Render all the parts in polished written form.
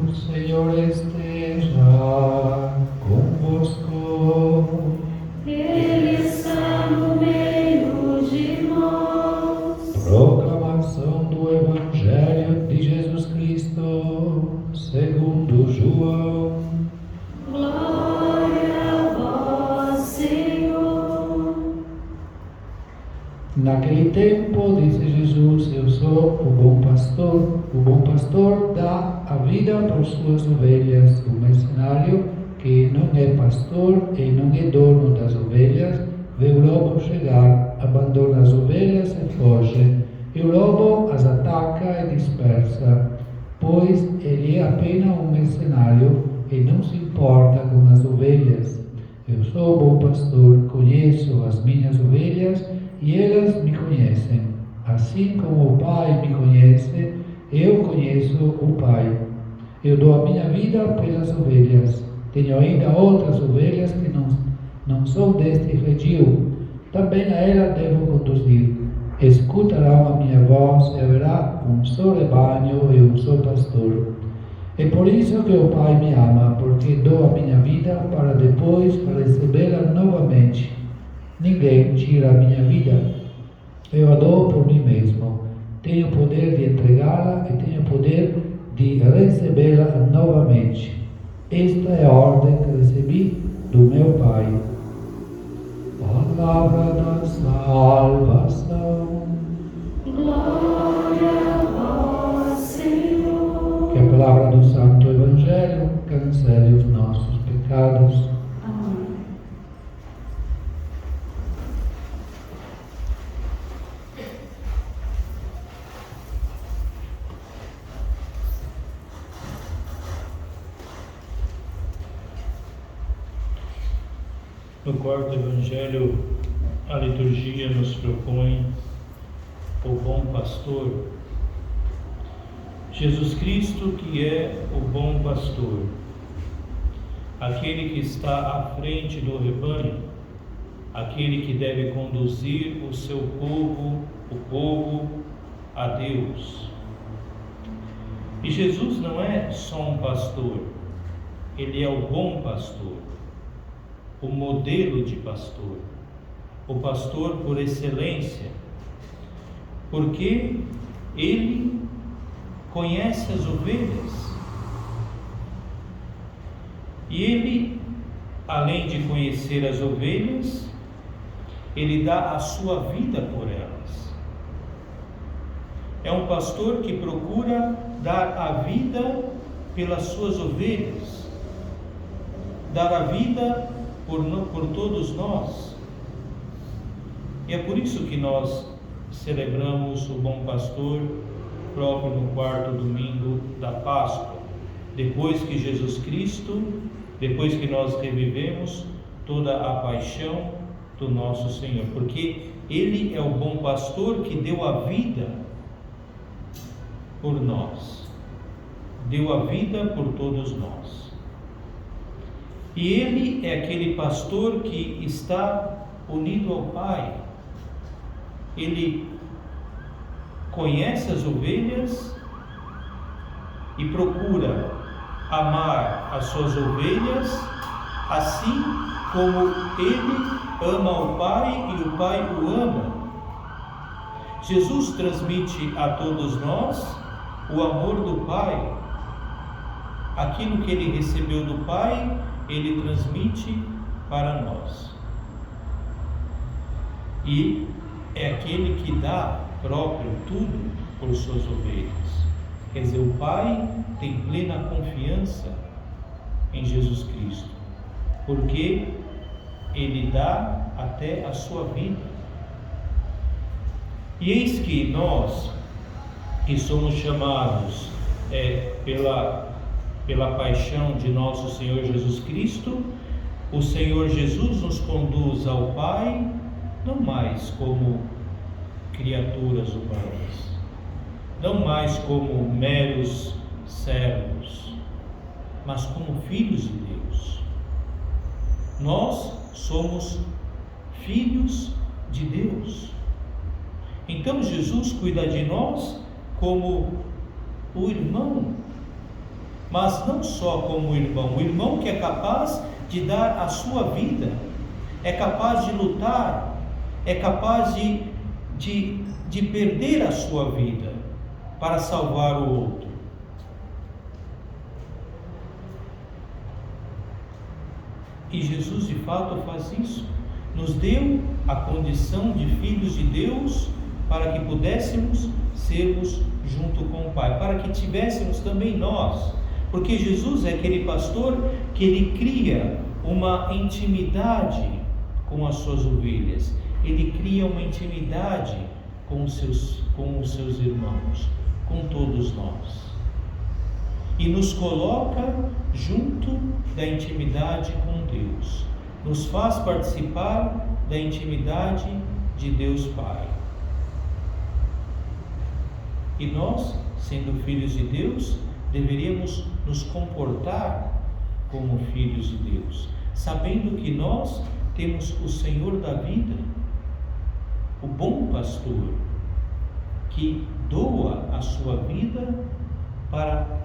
O Senhor esteja convosco. Ele está no meio de nós. Proclamação do Evangelho de Jesus Cristo, segundo João. Glória a vós, Senhor. Naquele tempo, disse Jesus: Eu sou o bom pastor. O bom pastor dá a vida por suas ovelhas. O mercenário, que não é pastor e não é dono das ovelhas, vê o lobo chegar, abandona as ovelhas e foge. E o lobo as ataca e dispersa, pois ele é apenas um mercenário e não se importa com as ovelhas. Eu sou o bom pastor, conheço as minhas ovelhas e elas me conhecem. Assim como o Pai me conhece, eu conheço o Pai. Eu dou a minha vida pelas ovelhas. Tenho ainda outras ovelhas que não são deste redil. Também a ela devo conduzir. Escutarão a minha voz e haverá um só rebanho e um só pastor. É por isso que o Pai me ama, porque dou a minha vida para depois recebê-la novamente. Ninguém tira a minha vida. Eu a dou por mim mesmo. Tenho poder de entregá-la e tenho poder de recebê-la novamente. Esta é a ordem que recebi do meu Pai. Palavra da salvação. Glória a vós, Senhor. Que a palavra do Santo Evangelho cancele os nossos pecados. Amém. No quarto Evangelho, a liturgia nos propõe o bom pastor. Jesus Cristo, que é o bom pastor, aquele que está à frente do rebanho, aquele que deve conduzir o seu povo, o povo, a Deus. E Jesus não é só um pastor, ele é o bom pastor, o modelo de pastor, o pastor por excelência, porque ele conhece as ovelhas e ele, além de conhecer as ovelhas, ele dá a sua vida por elas. É um pastor que procura dar a vida pelas suas ovelhas, dar a vida por todos nós. E é por isso que nós celebramos o bom pastor próprio no quarto domingo da Páscoa, depois que Jesus Cristo, depois que nós revivemos toda a paixão do nosso Senhor, porque Ele é o bom pastor que deu a vida por nós, deu a vida por todos nós. E Ele é aquele pastor que está unido ao Pai. Ele conhece as ovelhas e procura amar as suas ovelhas, assim como Ele ama o Pai e o Pai o ama. Jesus transmite a todos nós o amor do Pai. Aquilo que Ele recebeu do Pai, Ele transmite para nós. E é aquele que dá próprio tudo por suas ovelhas. Quer dizer, o Pai tem plena confiança em Jesus Cristo, porque Ele dá até a sua vida. E eis que nós, que somos chamados pela paixão de nosso Senhor Jesus Cristo, o Senhor Jesus nos conduz ao Pai, não mais como criaturas humanas, não mais como meros servos, mas como filhos de Deus. Nós somos filhos de Deus. Então Jesus cuida de nós como o irmão mas não só como irmão, o irmão que é capaz de dar a sua vida, é capaz de lutar, é capaz de perder a sua vida para salvar o outro. E Jesus de fato faz isso, nos deu a condição de filhos de Deus para que pudéssemos sermos junto com o Pai, para que tivéssemos também nós, porque Jesus é aquele pastor que ele cria uma intimidade com as suas ovelhas, ele cria uma intimidade com os seus irmãos, com todos nós, e nos coloca junto da intimidade com Deus, nos faz participar da intimidade de Deus Pai. E nós, sendo filhos de Deus, deveríamos nos comportar como filhos de Deus, sabendo que nós temos o Senhor da vida, o bom pastor, que doa a sua vida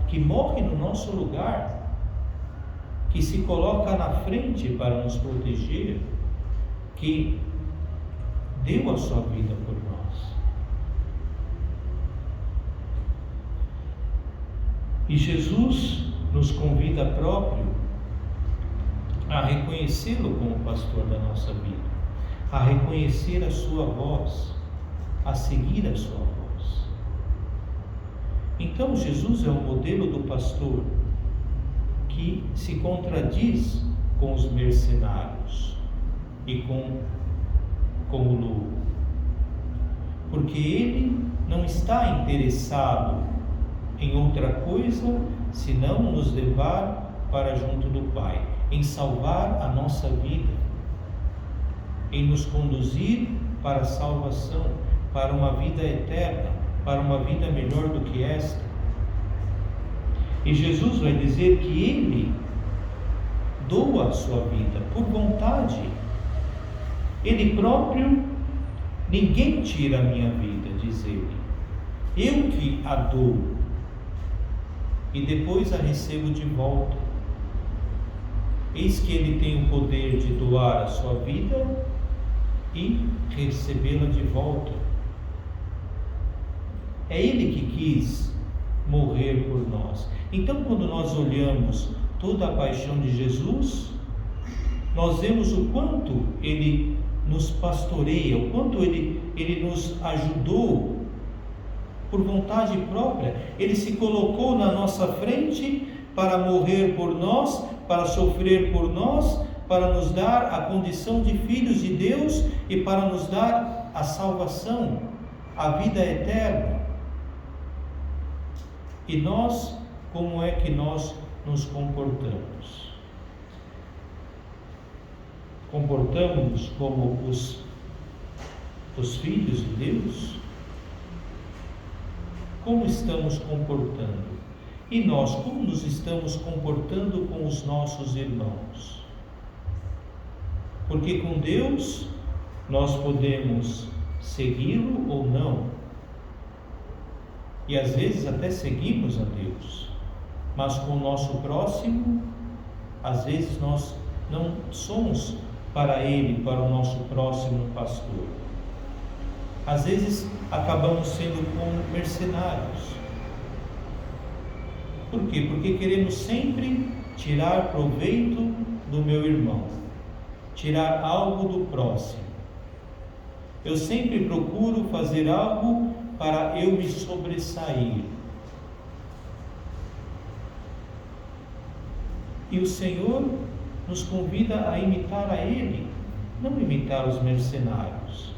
que morre no nosso lugar, que se coloca na frente para nos proteger, que deu a sua vida por nós. E Jesus nos convida próprio a reconhecê-lo como pastor da nossa vida, a reconhecer a sua voz, a seguir a sua voz. Então Jesus é o modelo do pastor que se contradiz com os mercenários e com o lobo, porque ele não está interessado em outra coisa senão nos levar para junto do Pai, em salvar a nossa vida, em nos conduzir para a salvação, para uma vida eterna, para uma vida melhor do que esta. E Jesus vai dizer que ele doa a sua vida por vontade. Ele próprio, ninguém tira a minha vida, diz ele. Eu que a dou e depois a recebo de volta. Eis que ele tem o poder de doar a sua vida e recebê-la de volta. É ele que quis morrer por nós. Então, quando nós olhamos toda a paixão de Jesus, nós vemos o quanto ele nos pastoreia, o quanto ele nos ajudou por vontade própria. Ele se colocou na nossa frente para morrer por nós, para sofrer por nós, para nos dar a condição de filhos de Deus e para nos dar a salvação, a vida eterna. E nós, como é que nós nos comportamos? Comportamos-nos como os filhos de Deus? Como estamos comportando? E nós, como nos estamos comportando com os nossos irmãos? Porque com Deus nós podemos segui-lo ou não. E às vezes até seguimos a Deus, mas com o nosso próximo, às vezes nós não somos para Ele, para o nosso próximo pastor. Às vezes acabamos sendo como mercenários. Por quê? Porque queremos sempre tirar proveito do meu irmão, tirar algo do próximo. Eu sempre procuro fazer algo para eu me sobressair. E o Senhor nos convida a imitar a Ele, não imitar os mercenários.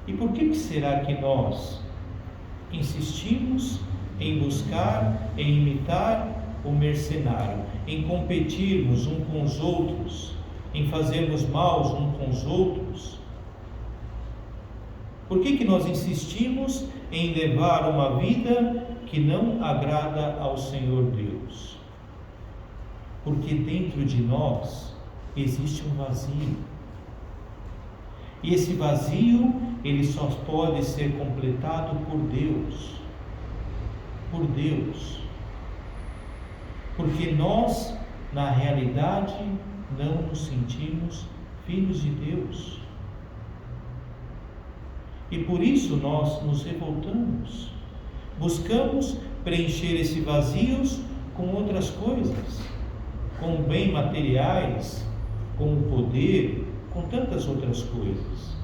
E por que será que nós insistimos em buscar, em imitar o mercenário, em competirmos uns com os outros, em fazermos mal uns com os outros? Por que nós insistimos em levar uma vida que não agrada ao Senhor Deus? Porque dentro de nós existe um vazio. E esse vazio, ele só pode ser completado por Deus. Por Deus. porque nós, na realidade, não nos sentimos filhos de Deus. E por isso nós nos revoltamos. Buscamos preencher esses vazios com outras coisas, com bens materiais, com o poder, com tantas outras coisas.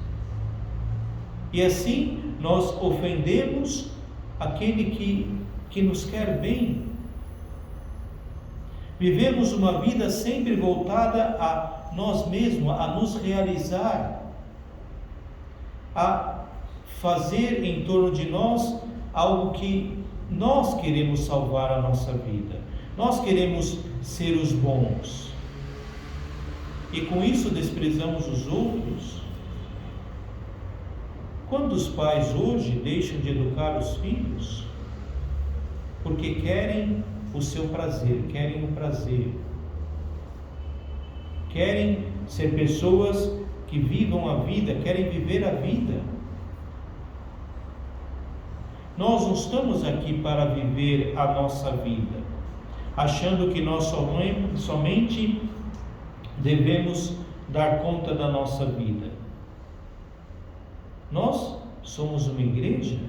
E assim nós ofendemos aquele que nos quer bem. Vivemos uma vida sempre voltada a nós mesmos, a nos realizar, a fazer em torno de nós algo que nós queremos salvar a nossa vida. Nós queremos ser os bons. E com isso desprezamos os outros. Quantos pais hoje deixam de educar os filhos porque querem o seu prazer, querem o prazer, querem ser pessoas que vivam a vida, querem viver a vida. Nós não estamos aqui para viver a nossa vida, achando que nós somente devemos dar conta da nossa vida. Nós somos uma igreja,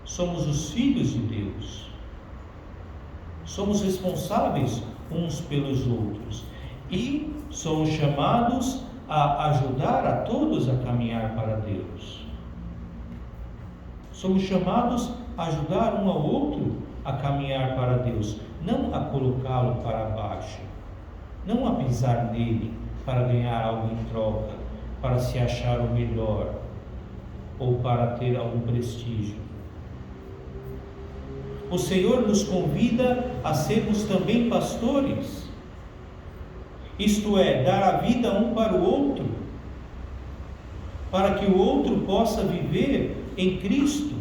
somos os filhos de Deus, somos responsáveis uns pelos outros e somos chamados a ajudar a todos a caminhar para Deus. Somos chamados a ajudar um ao outro a caminhar para Deus, não a colocá-lo para baixo, não a pisar nele para ganhar algo em troca, para se achar o melhor ou para ter algum prestígio. O Senhor nos convida a sermos também pastores, isto é, dar a vida um para o outro, para que o outro possa viver em Cristo,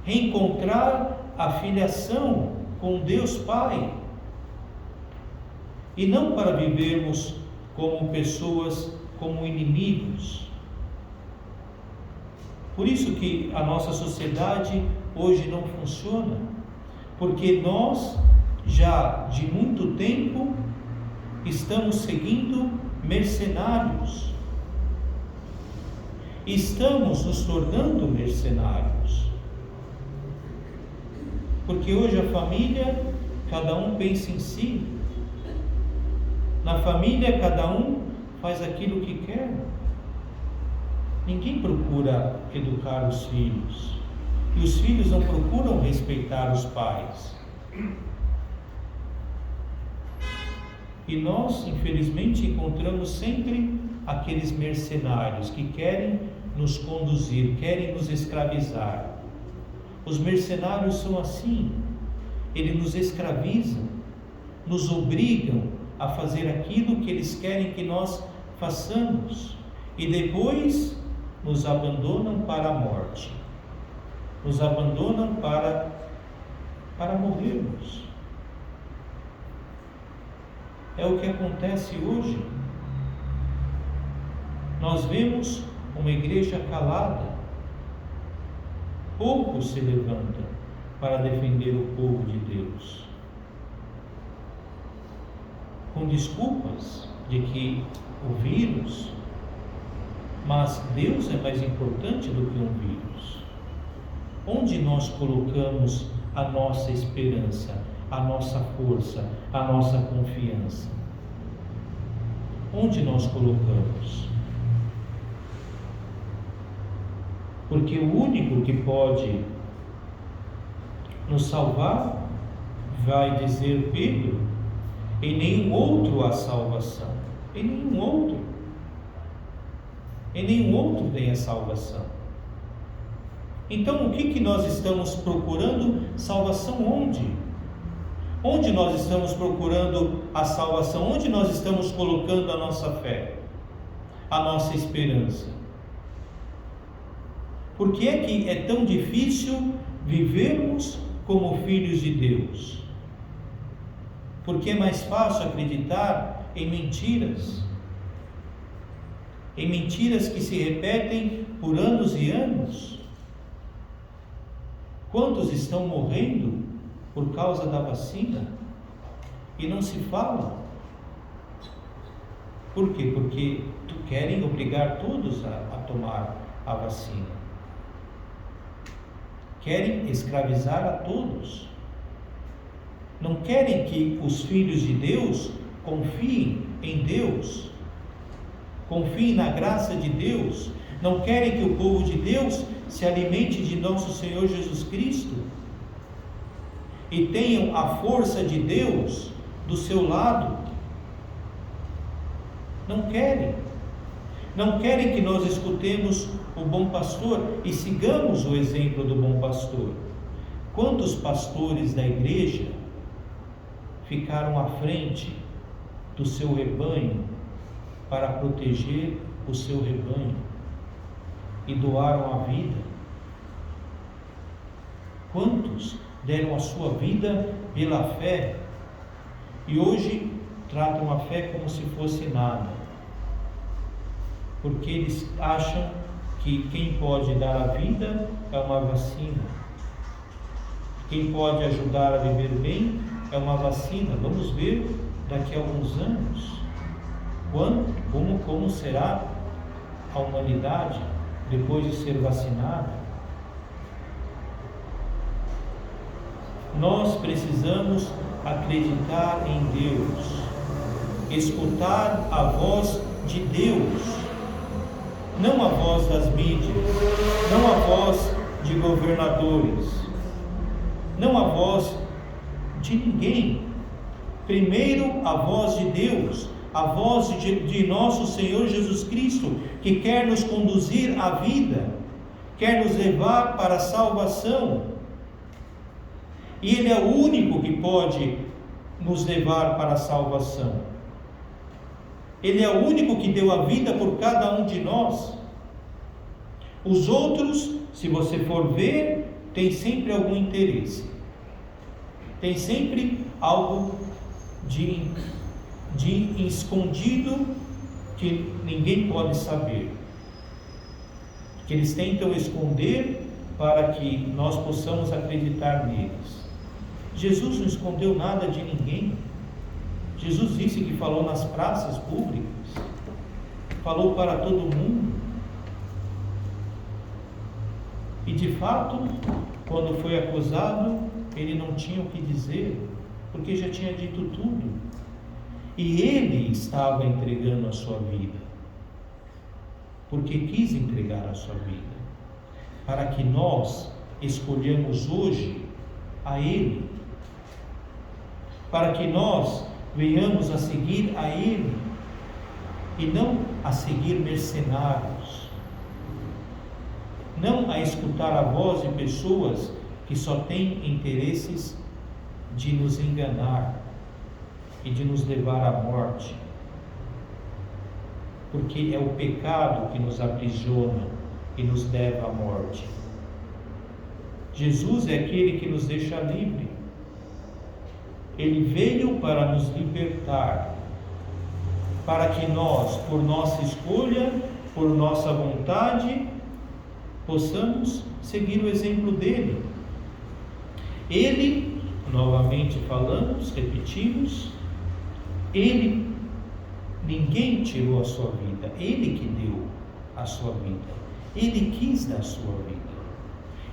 reencontrar a filiação com Deus Pai, e não para vivermos como pessoas, como inimigos. Por isso que a nossa sociedade hoje não funciona, porque nós já de muito tempo estamos seguindo mercenários, estamos nos tornando mercenários, porque hoje a família, cada um pensa em si, na família cada um faz aquilo que quer, ninguém procura educar os filhos, e os filhos não procuram respeitar os pais. E nós, infelizmente, encontramos sempre aqueles mercenários que querem nos conduzir, querem nos escravizar. Os mercenários são assim, eles nos escravizam, nos obrigam a fazer aquilo que eles querem que nós façamos, e depois nos abandonam para a morte, nos abandonam para morrermos. É o que acontece hoje. Nós vemos uma igreja calada, poucos se levantam para defender o povo de Deus, com desculpas de que o vírus, mas Deus é mais importante do que um vírus. Onde nós colocamos a nossa esperança, a nossa força, a nossa confiança? Onde nós colocamos? Porque o único que pode nos salvar, vai dizer Pedro, em nenhum outro há salvação, em nenhum outro. Em nenhum outro tem a salvação. Então o que nós estamos procurando? Salvação onde? Onde nós estamos procurando a salvação? Onde nós estamos colocando a nossa fé, a nossa esperança? Por que é que é tão difícil vivermos como filhos de Deus? Porque é mais fácil acreditar em mentiras que se repetem por anos e anos. Quantos estão morrendo por causa da vacina e não se fala. Por quê? Porque querem obrigar todos a tomar a vacina. Querem escravizar a todos. Não querem que os filhos de Deus confiem em Deus, confiem na graça de Deus. Não querem que o povo de Deus se alimente de nosso Senhor Jesus Cristo e tenham a força de Deus do seu lado. Não querem. Não querem que nós escutemos o bom pastor e sigamos o exemplo do bom pastor. Quantos pastores da igreja ficaram à frente do seu rebanho para proteger o seu rebanho e doaram a vida? Quantos deram a sua vida pela fé e hoje tratam a fé como se fosse nada? Porque eles acham que quem pode dar a vida é uma vacina, quem pode ajudar a viver bem é uma vacina. Vamos ver daqui a alguns anos como será a humanidade depois de ser vacinada. Nós precisamos acreditar em Deus, escutar a voz de Deus, não a voz das mídias, não a voz de governadores, não a voz de ninguém. Primeiro a voz de Deus, a voz de nosso Senhor Jesus Cristo, que quer nos conduzir à vida, quer nos levar para a salvação. E Ele é o único que pode nos levar para a salvação. Ele é o único que deu a vida por cada um de nós. Os outros, se você for ver, tem sempre algum interesse. Tem sempre algo de escondido que ninguém pode saber. Que eles tentam esconder para que nós possamos acreditar neles. Jesus não escondeu nada de ninguém. Jesus disse que falou nas praças públicas, falou para todo mundo. E de fato, quando foi acusado, ele não tinha o que dizer, porque já tinha dito tudo. E ele estava entregando a sua vida, porque quis entregar a sua vida, para que nós escolhamos hoje a Ele, para que nós venhamos a seguir a Ele e não a seguir mercenários, não a escutar a voz de pessoas que só têm interesses de nos enganar e de nos levar à morte, porque é o pecado que nos aprisiona e nos leva à morte. Jesus é aquele que nos deixa livre. Ele veio para nos libertar, para que nós, por nossa escolha, por nossa vontade, possamos seguir o exemplo dele. Ele, novamente falamos, repetimos, ninguém tirou a sua vida, ele que deu a sua vida, ele quis dar a sua vida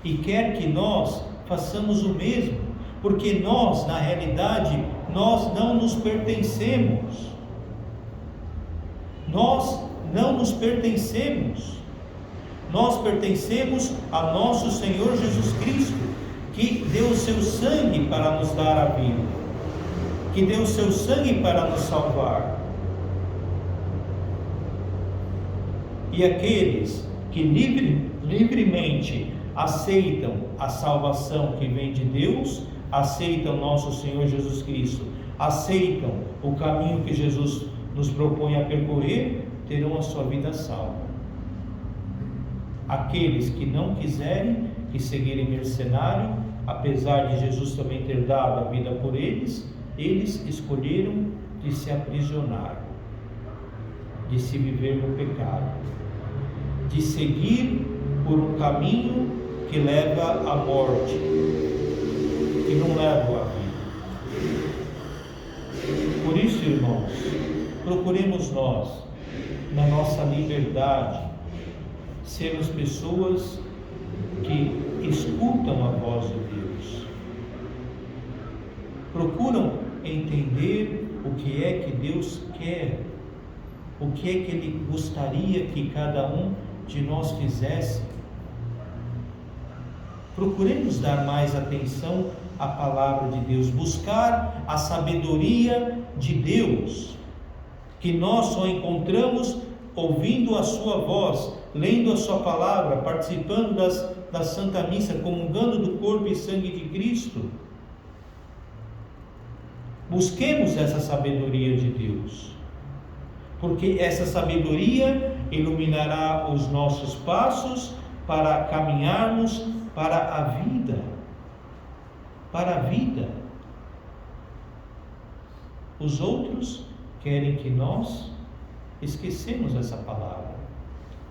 e quer que nós façamos o mesmo. Porque nós, na realidade, nós não nos pertencemos. Nós não nos pertencemos. Nós pertencemos a nosso Senhor Jesus Cristo, que deu o seu sangue para nos dar a vida, que deu o seu sangue para nos salvar. E aqueles que livremente aceitam a salvação que vem de Deus, aceitam nosso Senhor Jesus Cristo, aceitam o caminho que Jesus nos propõe a percorrer, terão a sua vida salva. Aqueles que não quiserem, que seguirem mercenário, apesar de Jesus também ter dado a vida por eles, eles escolheram de se aprisionar, de se viver no pecado, de seguir por um caminho que leva à morte. que não levam à vida. Por isso, irmãos, procuremos nós, na nossa liberdade, sermos pessoas que escutam a voz de Deus, procuram entender o que é que Deus quer, o que é que Ele gostaria que cada um de nós fizesse. Procuremos dar mais atenção à palavra de Deus, buscar a sabedoria de Deus, que nós só encontramos ouvindo a sua voz, lendo a sua palavra, participando da Santa Missa, comungando do corpo e sangue de Cristo. Busquemos essa sabedoria de Deus, porque essa sabedoria iluminará os nossos passos para caminharmos para a vida. Para a vida. Os outros querem que nós esquecemos essa palavra.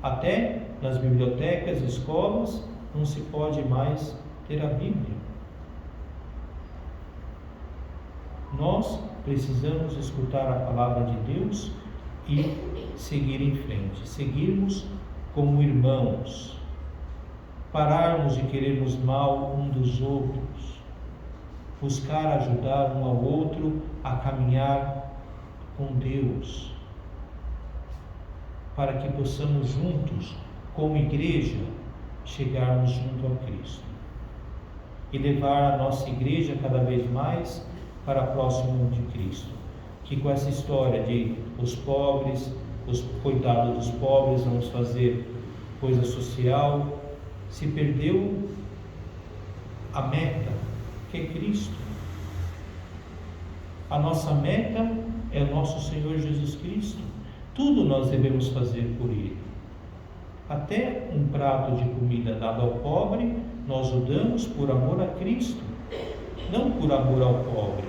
Até nas bibliotecas, escolas, não se pode mais ter a Bíblia. Nós precisamos escutar a palavra de Deus e seguir em frente, seguirmos como irmãos, pararmos de querermos mal um dos outros, buscar ajudar um ao outro a caminhar com Deus, para que possamos juntos, como igreja, chegarmos junto a Cristo e levar a nossa igreja cada vez mais para próximo de Cristo. Que com essa história de os pobres, os coitados dos pobres, vamos fazer coisa social, se perdeu a meta, que é Cristo. A nossa meta é o nosso Senhor Jesus Cristo. Tudo nós devemos fazer por Ele. Até um prato de comida dado ao pobre, nós o damos por amor a Cristo, não por amor ao pobre.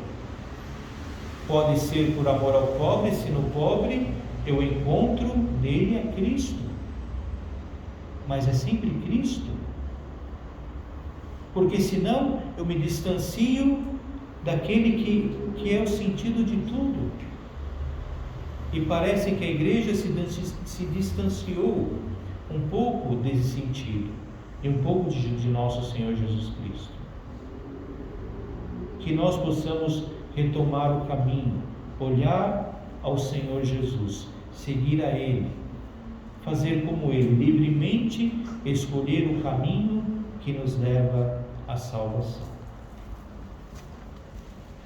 Pode ser por amor ao pobre, se no pobre eu encontro nele a Cristo. Mas é sempre Cristo. Porque senão eu me distancio daquele que é o sentido de tudo. E parece que a igreja se distanciou um pouco desse sentido, e um pouco de nosso Senhor Jesus Cristo. Que nós possamos retomar o caminho, olhar ao Senhor Jesus, seguir a Ele, fazer como Ele, livremente escolher o caminho que nos leva à salvação.